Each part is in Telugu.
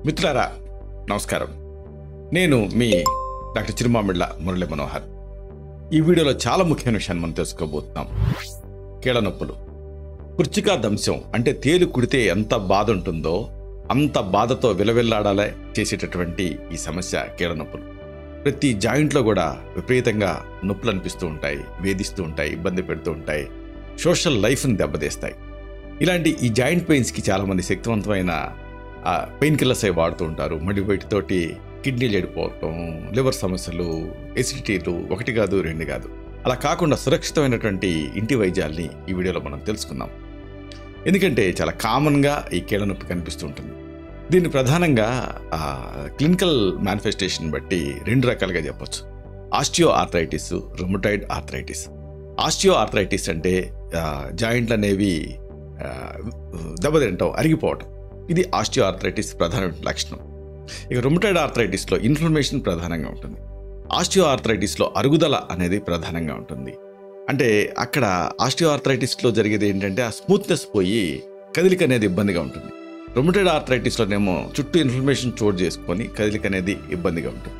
మిత్రులారా నమస్కారం. నేను మీ డాక్టర్ చిరుమామిళ్ళ మురళీ మనోహర్. ఈ వీడియోలో చాలా ముఖ్యమైన విషయాన్ని మనం తెలుసుకోబోతున్నాం. కీళ్ళ నొప్పులు. కుర్చికా దంశం అంటే తేలు కుడితే ఎంత బాధ ఉంటుందో అంత బాధతో విలవిల్లాడాలే చేసేటటువంటి ఈ సమస్య కీళ్ళ నొప్పులు. ప్రతి జాయింట్లో కూడా విపరీతంగా నొప్పులు అనిపిస్తూ ఉంటాయి, వేధిస్తూ ఉంటాయి, ఇబ్బంది పెడుతూ ఉంటాయి, సోషల్ లైఫ్ని దెబ్బతీస్తాయి. ఇలాంటి ఈ జాయింట్ పెయిన్స్కి చాలామంది శక్తివంతమైన పెయిన్ కిల్లర్స్ అవి వాడుతూ ఉంటారు. మళ్ళీ వీటితోటి కిడ్నీలు చెడిపోవటం, లివర్ సమస్యలు, ఎసిడిటీలు ఒకటి కాదు రెండు కాదు. అలా కాకుండా సురక్షితమైనటువంటి ఇంటి వైద్యాల్ని ఈ వీడియోలో మనం తెలుసుకుందాం. ఎందుకంటే చాలా కామన్గా ఈ కీళ్ళ నొప్పి కనిపిస్తూ ఉంటుంది. దీన్ని ప్రధానంగా క్లినికల్ మేనిఫెస్టేషన్ బట్టి రెండు రకాలుగా చెప్పొచ్చు. Osteo arthritis, rheumatoid arthritis. Osteo arthritis అంటే జాయింట్లు అనేవి దెబ్బతింటాం, అరిగిపోవటం. ఇది ఆస్టియో ఆర్థరైటిస్ ప్రధానమైన లక్షణం. ఇక రుమటాయిడ్ ఆర్థరైటిస్లో ఇన్ఫ్లమేషన్ ప్రధానంగా ఉంటుంది. ఆస్టియో ఆర్థరైటిస్లో అరుగుదల అనేది ప్రధానంగా ఉంటుంది. అంటే అక్కడ ఆస్టియో ఆర్థరైటిస్లో జరిగేది ఏంటంటే ఆ స్మూత్నెస్ పోయి కదిలిక అనేది ఇబ్బందిగా ఉంటుంది. రుమటాయిడ్ ఆర్థరైటిస్లోనేమో చుట్టూ ఇన్ఫ్లమేషన్ చోటు చేసుకొని కదిలిక అనేది ఇబ్బందిగా ఉంటుంది.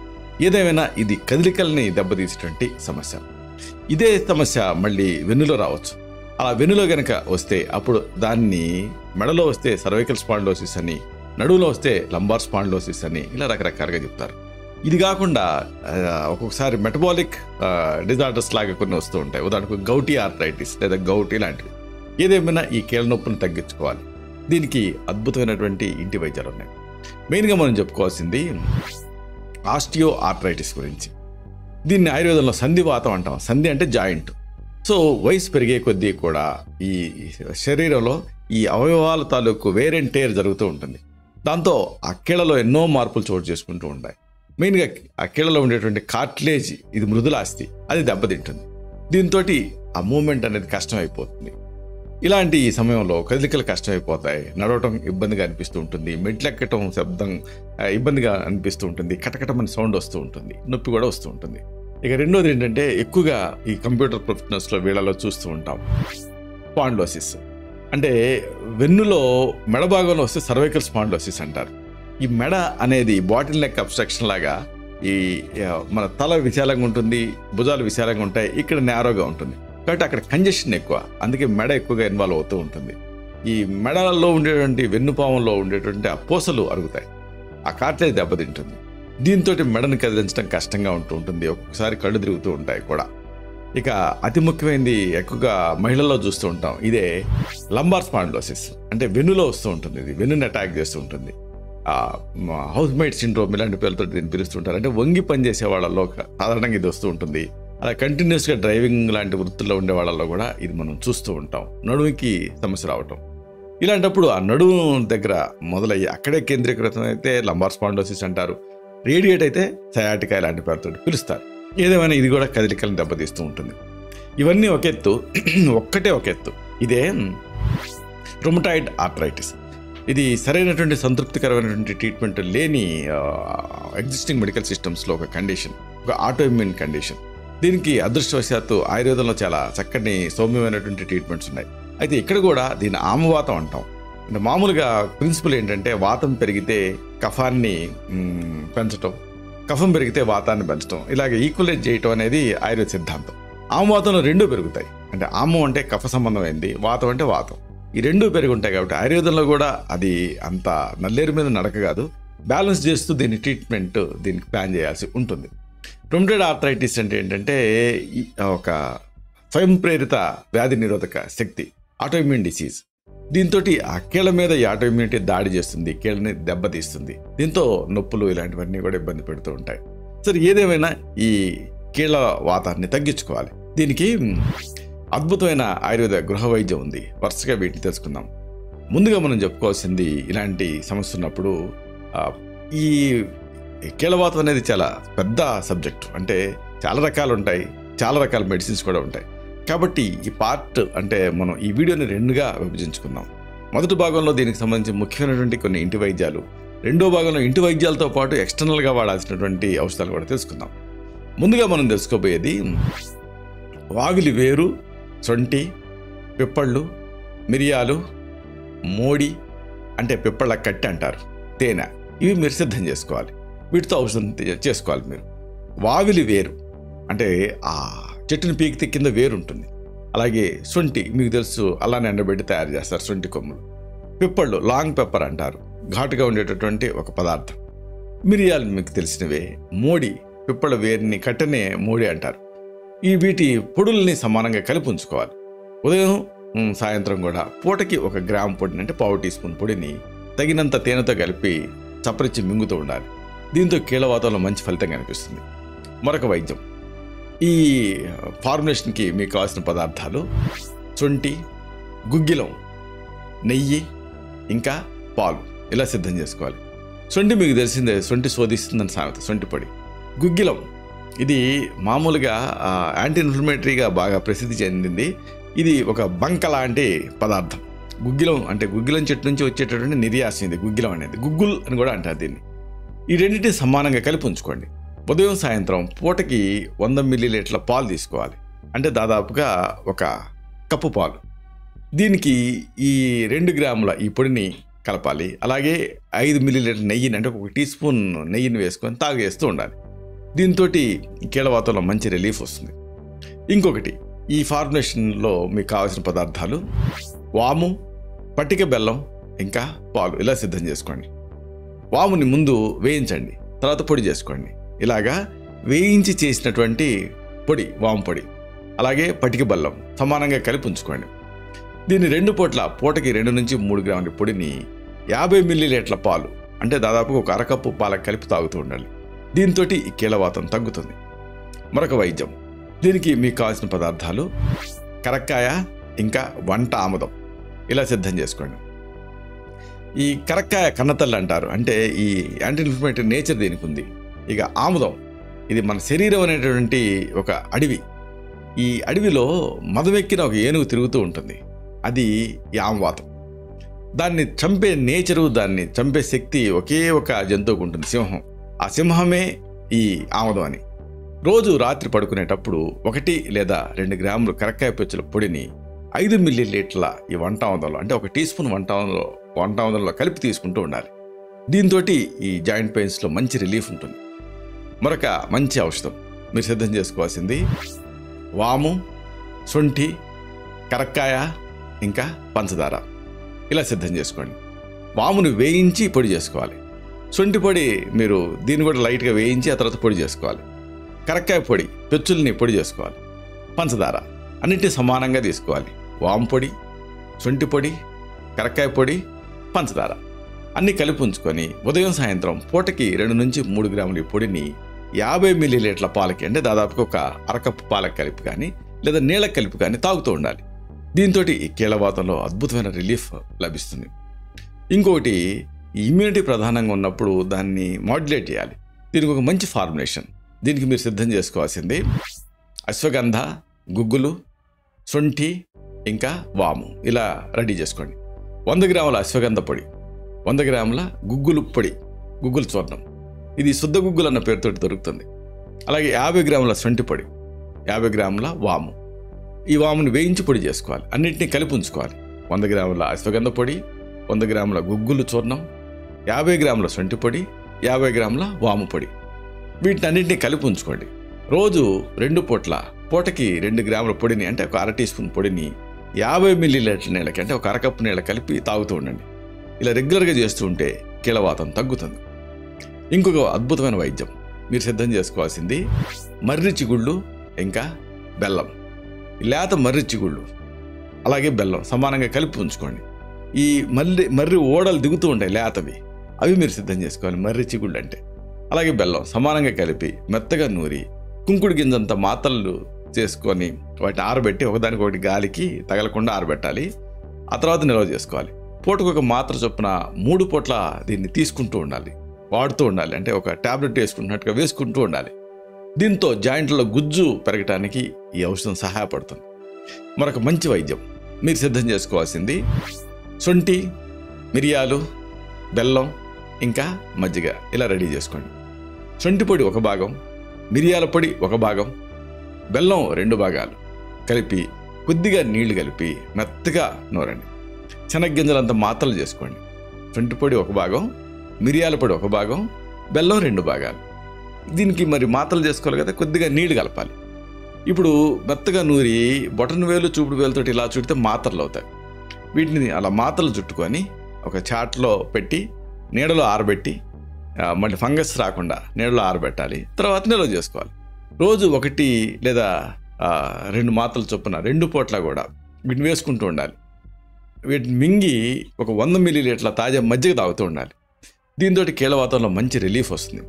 ఏదేమైనా ఇది కదిలికల్ని దెబ్బతీసేటువంటి సమస్య. ఇదే సమస్య మళ్ళీ వెన్నులో రావచ్చు. అలా వెన్నులో కనుక వస్తే అప్పుడు దాన్ని మెడలో వస్తే సర్వైకల్ స్పాండిలోసిస్ అని, నడువులో వస్తే లంబార్ స్పాండిలోసిస్ అని ఇలా రకరకాలుగా చెప్తారు. ఇది కాకుండా ఒక్కొక్కసారి మెటబాలిక్ డిజార్డర్స్ లాగా కొన్ని వస్తూ ఉంటాయి. ఉదాహరణకు గౌటీ ఆర్థరైటిస్ లేదా గౌటీ లాంటివి. ఏదేమైనా ఈ కీళ్ళ నొప్పులను తగ్గించుకోవాలి. దీనికి అద్భుతమైనటువంటి ఇంటి వైద్యాలు ఉన్నాయి. మెయిన్గా మనం చెప్పుకోవాల్సింది ఆస్టియో ఆర్థరైటిస్ గురించి. దీన్ని ఆయుర్వేదంలో సంధివాతం అంటాం. సంధి అంటే జాయింట్. సో వయసు పెరిగే కొద్దీ కూడా ఈ శరీరంలో ఈ అవయవాల తాలూకు వేర్ అండ్ టేర్ జరుగుతూ ఉంటుంది. దాంతో ఆ కీళ్ళలో ఎన్నో మార్పులు చోటు చేసుకుంటూ ఉంటాయి. మెయిన్గా ఆ కీళ్ళలో ఉండేటువంటి కార్టిలేజ్, ఇది మృదులాస్తి, అది దెబ్బతింటుంది. దీంతో ఆ మూమెంట్ అనేది కష్టమైపోతుంది. ఇలాంటి ఈ సమయంలో కదలికలు కష్టమైపోతాయి. నడవటం ఇబ్బందిగా అనిపిస్తూ ఉంటుంది, మెట్లెక్కటం శబ్దం ఇబ్బందిగా అనిపిస్తూ ఉంటుంది, కటకటమని సౌండ్ వస్తూ ఉంటుంది, నొప్పి కూడా వస్తూ ఉంటుంది. ఇక రెండోది ఏంటంటే ఎక్కువగా ఈ కంప్యూటర్ ప్రొఫెషనల్స్లో వీళ్ళలో చూస్తూ ఉంటాం స్పాండిలోసిస్. అంటే వెన్నులో మెడ భాగంలో వస్తే సర్వైకల్ స్పాండిలోసిస్ అంటారు. ఈ మెడ అనేది బాటిల్ నెక్ అబ్స్ట్రక్షన్ లాగా ఈ మన తల విశాలంగా ఉంటుంది, భుజాలు విశాలంగా ఉంటాయి, ఇక్కడ నేరోగా ఉంటుంది. కాబట్టి అక్కడ కంజెషన్ ఎక్కువ, అందుకే మెడ ఎక్కువగా ఇన్వాల్వ్ అవుతూ ఉంటుంది. ఈ మెడలలో ఉండేటువంటి వెన్నుపామంలో ఉండేటువంటి ఆ పూసలు అరుగుతాయి, ఆ కార్టిలేజ్ దెబ్బతింటుంది. దీంతో మెడను కదిలించడం కష్టంగా ఉంటూ ఉంటుంది. ఒక్కొక్కసారి కళ్ళు తిరుగుతూ ఉంటాయి కూడా. ఇక అతి ముఖ్యమైనది ఎక్కువగా మహిళల్లో చూస్తూ ఉంటాం, ఇదే లంబార్ స్పాండిలోసిస్. అంటే వెన్నులో వస్తూ ఉంటుంది. ఇది వెన్నుని అటాక్ చేస్తూ ఉంటుంది. హౌస్ మేట్ సిండ్రోమ్ ఇలాంటి పేర్లతో దీన్ని పిలుస్తుంటారు. అంటే వంగి పనిచేసే వాళ్ళలో సాధారణంగా ఇది వస్తూ ఉంటుంది. అలా కంటిన్యూస్గా డ్రైవింగ్ లాంటి వృత్తుల్లో ఉండే వాళ్ళలో కూడా ఇది మనం చూస్తూ ఉంటాం. నడుముకి సమస్య రావటం. ఇలాంటప్పుడు ఆ నడుము దగ్గర మొదలయ్యి అక్కడే కేంద్రీకృతం అయితే లంబార్ స్పాండిలోసిస్ అంటారు. రేడియేట్ అయితే సయాటికా ఇలాంటి పేరుతో పిలుస్తారు. ఏదేమైనా ఇది కూడా కదలికలను దెబ్బతీస్తూ ఉంటుంది. ఇవన్నీ ఒక ఎత్తు. ఒక ఎత్తు ఇదే రుమటాయిడ్ ఆర్థరైటిస్. ఇది సరైనటువంటి సంతృప్తికరమైనటువంటి ట్రీట్మెంట్ లేని ఎగ్జిస్టింగ్ మెడికల్ సిస్టమ్స్లో ఒక కండిషన్, ఒక ఆటోఇమ్యూన్ కండిషన్. దీనికి అదృష్టవశాత్తు ఆయుర్వేదంలో చాలా చక్కని సౌమ్యమైనటువంటి ట్రీట్మెంట్స్ ఉన్నాయి. అయితే ఇక్కడ కూడా దీన్ని ఆమవాతం అంటాం. అంటే మామూలుగా ప్రిన్సిపల్ ఏంటంటే వాతం పెరిగితే కఫాన్ని పెంచటం, కఫం పెరిగితే వాతాన్ని పెంచడం, ఇలాగ ఈక్వలైజ్ చేయటం అనేది ఆయుర్వేద సిద్ధాంతం. ఆమవాతంలో రెండూ పెరుగుతాయి. అంటే ఆమం అంటే కఫ సంబంధమైంది, వాతం అంటే వాతం. ఈ రెండూ పెరిగి ఉంటాయి. కాబట్టి ఆయుర్వేదంలో కూడా అది అంత నల్లేరు మీద నడక కాదు, బ్యాలెన్స్ చేస్తూ దీని ట్రీట్మెంట్ దీనికి ప్లాన్ చేయాల్సి ఉంటుంది. రుమటాయిడ్ ఆర్థరైటిస్ అంటే ఏంటంటే ఒక స్వయం ప్రేరిత వ్యాధి నిరోధక శక్తి, ఆటోఇమ్యూన్ డిసీజ్. దీంతో ఆ కీళ్ళ మీద ఈ ఆటోఇమ్యూనిటీ దాడి చేస్తుంది, కీళ్ళని దెబ్బతీస్తుంది. దీంతో నొప్పులు ఇలాంటివన్నీ కూడా ఇబ్బంది పెడుతూ ఉంటాయి. సరే, ఏదేమైనా ఈ కీళ్ళ వాతాన్ని తగ్గించుకోవాలి. దీనికి అద్భుతమైన ఆయుర్వేద గృహ వైద్యం ఉంది. వరుసగా వీటిని తెలుసుకుందాం. ముందుగా మనం చెప్పుకోవాల్సింది, ఇలాంటి సమస్య ఉన్నప్పుడు ఈ కీళ్ళవాతం అనేది చాలా పెద్ద సబ్జెక్ట్. అంటే చాలా రకాలు ఉంటాయి, చాలా రకాల మెడిసిన్స్ కూడా ఉంటాయి. కాబట్టి ఈ పార్ట్ అంటే మనం ఈ వీడియోని రెండుగా విభజించుకుందాం. మొదటి భాగంలో దీనికి సంబంధించి ముఖ్యమైనటువంటి కొన్ని ఇంటి వైద్యాలు, రెండో భాగంలో ఇంటి వైద్యాలతో పాటు ఎక్స్టర్నల్గా వాడాల్సినటువంటి ఔషధాలు కూడా తెలుసుకుందాం. ముందుగా మనం తెలుసుకోబోయేది వావిలి వేరు, సొంటి, పిప్పళ్ళు, మిరియాలు, మోడి అంటే పిప్పళ్ళ కట్టె అంటారు, తేనె, ఇవి మీరు సిద్ధం చేసుకోవాలి. వీటితో ఔషధం చేసుకోవాలి మీరు. వావిలి వేరు అంటే ఆ చెట్టుని పీకితే కింద వేరు ఉంటుంది. అలాగే శొంఠి మీకు తెలుసు, అలానే ఎండబెట్టి తయారు చేస్తారు శొంఠి కొమ్ములు. పిప్పళ్ళు లాంగ్ పెప్పర్ అంటారు, ఘాటుగా ఉండేటటువంటి ఒక పదార్థం. మిరియాలు మీకు తెలిసినవే. మోడి పిప్పళ్ళ వేరుని కట్టనే మోడి అంటారు. ఈ వీటి పొడుల్ని సమానంగా కలిపి ఉంచుకోవాలి. ఉదయం సాయంత్రం కూడా పూటకి 1 గ్రాము పొడిని అంటే పావు టీ స్పూన్ పొడిని తగినంత తేనెతో కలిపి చప్పరించి మింగుతూ ఉండాలి. దీంతో కీళ్ళవాతంలో మంచి ఫలితం కనిపిస్తుంది. మరొక వైద్యం, ఈ ఫార్ములేషన్కి మీకు కావాల్సిన పదార్థాలు శొంఠి, గుగ్గిలం, నెయ్యి, ఇంకా పాలు ఇలా సిద్ధం చేసుకోవాలి. శొంఠి మీకు తెలిసిందే, శొంఠి శోధిస్తుందని సామెత. శొంఠి పొడి. గుగ్గిలం ఇది మామూలుగా యాంటీ ఇన్ఫ్లమేటరీగా బాగా ప్రసిద్ధి చెందింది. ఇది ఒక బంక లాంటి పదార్థం. గుగ్గిలం అంటే గుగ్గిలం చెట్టు నుంచి వచ్చేటటువంటి నిర్యాసం ఇది. గుగ్గిలం అనేది గుగ్గుల్ అని కూడా అంటారు దీన్ని. ఈ రెండింటిని సమానంగా కలిపి ఉంచుకోండి. ఉదయం సాయంత్రం పూటకి 100 మిల్లీలీటర్ల పాలు తీసుకోవాలి. అంటే దాదాపుగా 1 కప్పు పాలు. దీనికి ఈ 2 గ్రాముల ఈ పొడిని కలపాలి. అలాగే 5 మిల్లీలీటర్ల నెయ్యిని అంటే 1 టీ స్పూన్ నెయ్యిని వేసుకొని తాగేస్తూ ఉండాలి. దీంతో కీళ్ళవాతంలో మంచి రిలీఫ్ వస్తుంది. ఇంకొకటి, ఈ ఫార్ములేషన్లో మీకు కావాల్సిన పదార్థాలు వాము, పట్టిక బెల్లం, ఇంకా పాలు ఇలా సిద్ధం చేసుకోండి. వాముని ముందు వేయించండి, తర్వాత పొడి చేసుకోండి. ఇలాగా వేయించి చేసినటువంటి పొడి, వాము పొడి, అలాగే పట్టిక బెల్లం సమానంగా కలిపి ఉంచుకోండి. దీన్ని 2 పూట్ల పూటకి 2 నుంచి 3 గ్రాముల పొడిని 50 మిల్లీలీటర్ల పాలు అంటే దాదాపుగా 1 అరకప్పు పాలకు కలిపి తాగుతూ ఉండాలి. దీంతో ఈ కీళ్ళవాతం తగ్గుతుంది. మరొక వైద్యం, దీనికి మీకు కావాల్సిన పదార్థాలు కరక్కాయ, ఇంకా వంట ఆముదం ఇలా సిద్ధం చేసుకోండి. ఈ కరక్కాయ కన్నతల్లి అంటారు, అంటే ఈ యాంటీ ఇన్ఫ్లమేటరీ నేచర్ దీనికి ఉంది. ఇక ఆముదం, ఇది మన శరీరం అనేటువంటి ఒక అడవి. ఈ అడవిలో మదమెక్కిన ఒక ఏనుగు తిరుగుతూ ఉంటుంది, అది ఈ ఆమవాతం. దాన్ని చంపే నేచరు, దాన్ని చంపే శక్తి ఒకే ఒక జంతువుకు ఉంటుంది, సింహం. ఆ సింహమే ఈ ఆముదం అని. రోజు రాత్రి పడుకునేటప్పుడు 1 లేదా 2 గ్రాములు కరక్కాయ పెచ్చుల పొడిని 5 మిల్లీలీటర్ల ఈ వంట ఆముదంలో అంటే 1 టీ స్పూన్ వంట ఆముదంలో కలిపి తీసుకుంటూ ఉండాలి. దీంతో ఈ జాయింట్ పెయిన్స్లో మంచి రిలీఫ్ ఉంటుంది. మరొక మంచి ఔషధం మీరు సిద్ధం చేసుకోవాల్సింది వాము, శొంఠి, కరక్కాయ, ఇంకా పంచదార ఇలా సిద్ధం చేసుకోండి. వాముని వేయించి పొడి చేసుకోవాలి. శొంఠి పొడి మీరు దీన్ని కూడా లైట్గా వేయించి ఆ తర్వాత పొడి చేసుకోవాలి. కరక్కాయ పొడి పెచ్చుల్ని పొడి చేసుకోవాలి. పంచదార అన్నింటినీ సమానంగా తీసుకోవాలి. వాము పొడి, శొంఠి పొడి, కరక్కాయ పొడి, పంచదార అన్నీ కలిపి ఉంచుకొని ఉదయం సాయంత్రం పూటకి 2 నుంచి 3 గ్రాముల ఈ పొడిని 50 మిల్లీలీటర్ల పాలకి అంటే దాదాపుగా 1 అరకప్పు పాలకు కలిపి కానీ లేదా నీళ్ళకి కలిపి కానీ తాగుతూ ఉండాలి. దీంతో ఈ కీళ్ళవాతంలో అద్భుతమైన రిలీఫ్ లభిస్తుంది. ఇంకొకటి, ఇమ్యూనిటీ ప్రధానంగా ఉన్నప్పుడు దాన్ని మాడ్యులేట్ చేయాలి. దీనికి ఒక మంచి ఫార్ములేషన్. దీనికి మీరు సిద్ధం చేసుకోవాల్సింది అశ్వగంధ, గుగ్గులు, శొంఠి, ఇంకా వాము ఇలా రెడీ చేసుకోండి. 100 గ్రాముల అశ్వగంధ పొడి, 100 గ్రాముల గుగ్గులు పొడి, గుగ్గులు చూర్ణం, ఇది శుద్ధ గుగ్గులు అన్న పేరుతో దొరుకుతుంది. అలాగే 50 గ్రాముల శొంఠి పొడి, 50 గ్రాముల వాము. ఈ వాముని వేయించి పొడి చేసుకోవాలి. అన్నింటినీ కలిపి ఉంచుకోవాలి. 100 గ్రాముల అశ్వగంధ పొడి, 100 గ్రాముల గుగ్గులు చూర్ణం, 50 గ్రాముల శొంఠి పొడి, 50 గ్రాముల వాము పొడి. వీటన్నింటినీ కలిపి ఉంచుకోండి. రోజు 2 పూట్ల పూటకి 2 గ్రాముల పొడిని అంటే 1 అర టీ స్పూన్ పొడిని 50 మిల్లీలీటర్ల నీళ్ళకి అంటే 1 అరకప్పు నీళ్ళ కలిపి తాగుతూ ఉండండి. ఇలా రెగ్యులర్గా చేస్తూ ఉంటే కీళ్ళవాతం తగ్గుతుంది. ఇంకొక అద్భుతమైన వైద్యం మీరు సిద్ధం చేసుకోవాల్సింది మర్రి చిగుళ్ళు, ఇంకా బెల్లం. లేత మర్రి చిగుళ్ళు అలాగే బెల్లం సమానంగా కలిపి ఉంచుకోండి. ఈ మర్రి ఓడలు దిగుతూ ఉంటాయి లేతవి, అవి మీరు సిద్ధం చేసుకోవాలి. మర్రి చిగుళ్ళు అంటే అలాగే బెల్లం సమానంగా కలిపి మెత్తగా నూరి కుంకుడు గింజంత మాత్రలు చేసుకొని వాటిని ఆరబెట్టి ఒకదానికొకటి గాలికి తగలకుండా ఆరబెట్టాలి. ఆ తర్వాత నిల్వ చేసుకోవాలి. పూటకు 1 మాత్ర చొప్పున 3 పూట్ల దీన్ని తీసుకుంటూ ఉండాలి, వాడుతూ ఉండాలి. అంటే ఒక ట్యాబ్లెట్ వేసుకుంటున్నట్టుగా వేసుకుంటూ ఉండాలి. దీంతో జాయింట్లలో గుజ్జు పెరగటానికి ఈ ఔషధం సహాయపడుతుంది. మరొక మంచి వైద్యం మీరు సిద్ధం చేసుకోవాల్సింది శొంఠి, మిరియాలు, బెల్లం, ఇంకా మజ్జిగ ఇలా రెడీ చేసుకోండి. శొంఠి పొడి 1 భాగం, మిరియాల పొడి 1 భాగం, బెల్లం 2 భాగాలు కలిపి కొద్దిగా నీళ్లు కలిపి మెత్తగా నూరండి. శనగ్గింజలంత మాత్రలు చేసుకోండి. శొంఠి పొడి 1 భాగం, మిరియాల పొడి 1 భాగం, బెల్లం 2 భాగాలు. దీనికి మరి మాత్రలు చేసుకోవాలి కదా, కొద్దిగా నీళ్లు కలపాలి. ఇప్పుడు మెత్తగా నూరి బొటన వేలు చూపుడు వేలుతోటి ఇలా చుడితే మాత్రలు అవుతాయి. వీటిని అలా మాత్రలు చుట్టుకొని ఒక చాట్లో పెట్టి నీడలో ఆరబెట్టి, మళ్ళీ ఫంగస్ రాకుండా నీడలో ఆరబెట్టాలి. తర్వాత నిల్వ చేసుకోవాలి. రోజు 1 లేదా 2 మాత్రలు చొప్పున 2 పూట్ల కూడా వీటిని వేసుకుంటూ ఉండాలి. వీటిని మింగి ఒక 100 మిల్లీలీటర్ల తాజా మజ్జిగ తాగుతూ ఉండాలి. దీంతో కీళ్ళవాతంలో మంచి రిలీఫ్ వస్తుంది.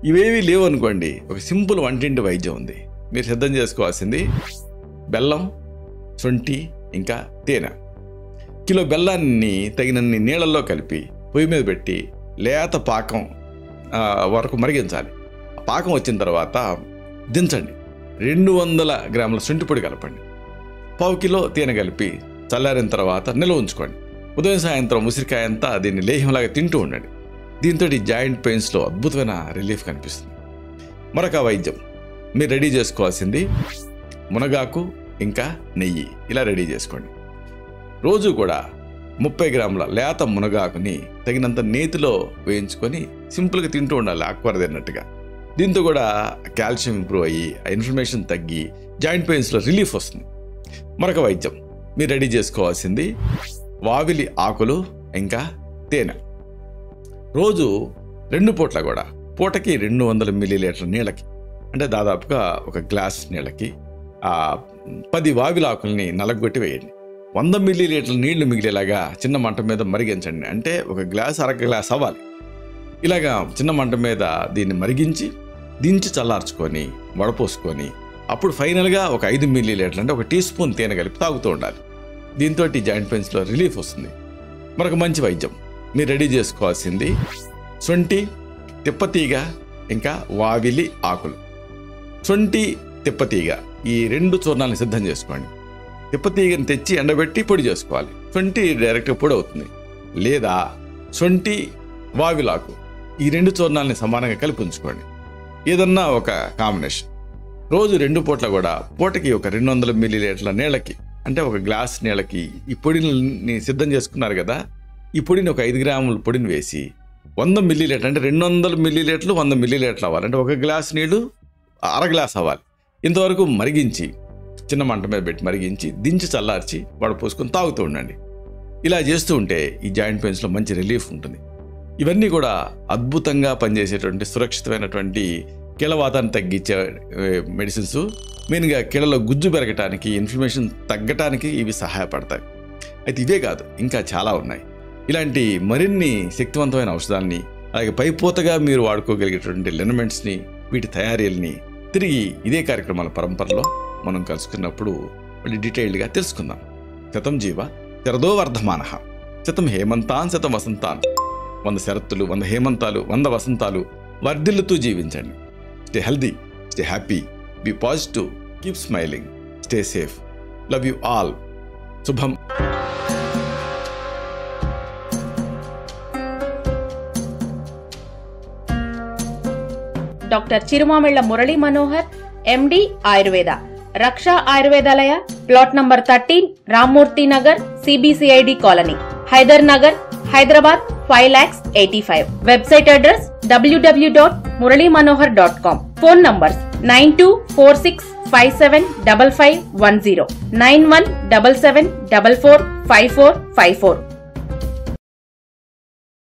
ఇవేవీ లేవు అనుకోండి, ఒక సింపుల్ వంటింటి వైద్యం ఉంది. మీరు సిద్ధం చేసుకోవాల్సింది బెల్లం, శొంఠి, ఇంకా తేనె. కిలో బెల్లాన్ని తగినన్ని నీళ్ళల్లో కలిపి పొయ్యి మీద పెట్టి లేత పాకం వరకు మరిగించాలి. పాకం వచ్చిన తర్వాత దించండి. 200 గ్రాముల శొంఠి పొడి కలపండి. 1/4 కిలో తేనె కలిపి చల్లారిన తర్వాత నిల్వ ఉంచుకోండి. ఉదయం సాయంత్రం ఉసిరికాయ అంతా దీన్ని లేహంలాగా తింటూ ఉండండి. దీంతో జాయింట్ పెయిన్స్లో అద్భుతమైన రిలీఫ్ కనిపిస్తుంది. మరొక వైద్యం మీరు రెడీ చేసుకోవాల్సింది మునగాకు, ఇంకా నెయ్యి. ఇలా రెడీ చేసుకోండి. రోజు కూడా 30 గ్రాముల లేత మునగాకుని తగినంత నేతిలో వేయించుకొని సింపుల్గా తింటూ ఉండాలి, ఆకుకూర తిన్నట్టుగా. దీంతో కూడా కాల్షియం ఇంప్రూవ్ అయ్యి ఇన్ఫ్లమేషన్ తగ్గి జాయింట్ పెయిన్స్లో రిలీఫ్ వస్తుంది. మరొక వైద్యం మీరు రెడీ చేసుకోవాల్సింది వావిలి ఆకులు, ఇంకా తేనె. రోజు 2 పూట్ల కూడా పూటకి 200 మిల్లీలీటర్ల నీళ్ళకి, అంటే దాదాపుగా 1 గ్లాస్ నీళ్ళకి 10 వావిలి ఆకుల్ని నలగొట్టి వేయండి. 100 మిల్లీలీటర్ల నీళ్లు మిగిలేలాగా చిన్న మంట మీద మరిగించండి. అంటే 1 గ్లాస్ 1/2 గ్లాస్ అవ్వాలి. ఇలాగా చిన్న మంట మీద దీన్ని మరిగించి దించి చల్లార్చుకొని వడపోసుకొని అప్పుడు ఫైనల్గా 5 మిల్లీలీటర్లు, అంటే 1 టీ స్పూన్ తేనె కలిపి తాగుతూ ఉండాలి. దీంతో జాయింట్ పెయిన్స్లో రిలీఫ్ వస్తుంది. మరొక మంచి వైద్యం మీరు రెడీ చేసుకోవాల్సింది శొంఠి, తిప్పతీగ, ఇంకా వావిలి ఆకులు. శొంఠి, తిప్పతీగ ఈ 2 చూర్ణాలను సిద్ధం చేసుకోండి. తిప్పతీగని తెచ్చి ఎండబెట్టి పొడి చేసుకోవాలి. శొంఠి డైరెక్ట్గా పొడి అవుతుంది. లేదా శొంఠి, వావిలాకు ఈ 2 చూర్ణాలని సమానంగా కలిపి ఉంచుకోండి. ఏదన్నా ఒక కాంబినేషన్. రోజు 2 పూట్ల కూడా పూటకి 200 మిల్లీలీటర్ల నీళ్ళకి, అంటే 1 గ్లాస్ నీళ్ళకి ఈ పొడిని సిద్ధం చేసుకున్నారు కదా, ఈ పొడిని 5 గ్రాముల పొడిని వేసి 100 మిల్లీలీటర్, అంటే 200 మిల్లీలీటర్లు 100 మిల్లీలీటర్లు అవ్వాలి. అంటే 1 గ్లాస్ నీళ్లు 1/2 గ్లాస్ అవ్వాలి. ఇంతవరకు మరిగించి చిన్న మంట మీద పెట్టి మరిగించి దించి చల్లార్చి వడపోసుకొని తాగుతూ ఉండండి. ఇలా చేస్తూ ఉంటే ఈ జాయింట్ పెయిన్స్లో మంచి రిలీఫ్ ఉంటుంది. ఇవన్నీ కూడా అద్భుతంగా పనిచేసేటువంటి సురక్షితమైనటువంటి కీళ్ళవాతాన్ని తగ్గించే మెడిసిన్స్. మెయిన్గా కీళ్ళలో గుజ్జు పెరగటానికి, ఇన్ఫ్లమేషన్ తగ్గటానికి ఇవి సహాయపడతాయి. అయితే ఇవే కాదు, ఇంకా చాలా ఉన్నాయి. ఇలాంటి మరిన్ని శక్తివంతమైన ఔషధాలని, అలాగే పైపోతగా మీరు వాడుకోగలిగేటువంటి లినమెంట్స్ని, వీటి తయారీలని తిరిగి ఇదే కార్యక్రమాల పరంపరలో మనం కలుసుకున్నప్పుడు మళ్ళీ డీటెయిల్డ్గా తెలుసుకుందాం. శతం జీవ శరదో వర్ధమానః, శతం హేమంతాన్ శతం వసంతాన్. 100 శరత్తులు, 100 హేమంతాలు, 100 వసంతాలు వర్ధిల్లుతూ జీవించండి. Stay healthy, stay happy, be positive, keep smiling, stay safe. Love you all. శుభం. Doctor Chirumamilla Murali Manohar, MD Ayurveda, Raksha Ayurvedalaya, plot number 13, Rammurthy Nagar, CBCID colony, Hyder Nagar, Hyderabad 5,85,000. Website address www.muralymanohar.com. Phone numbers 9246575510, 9177445454.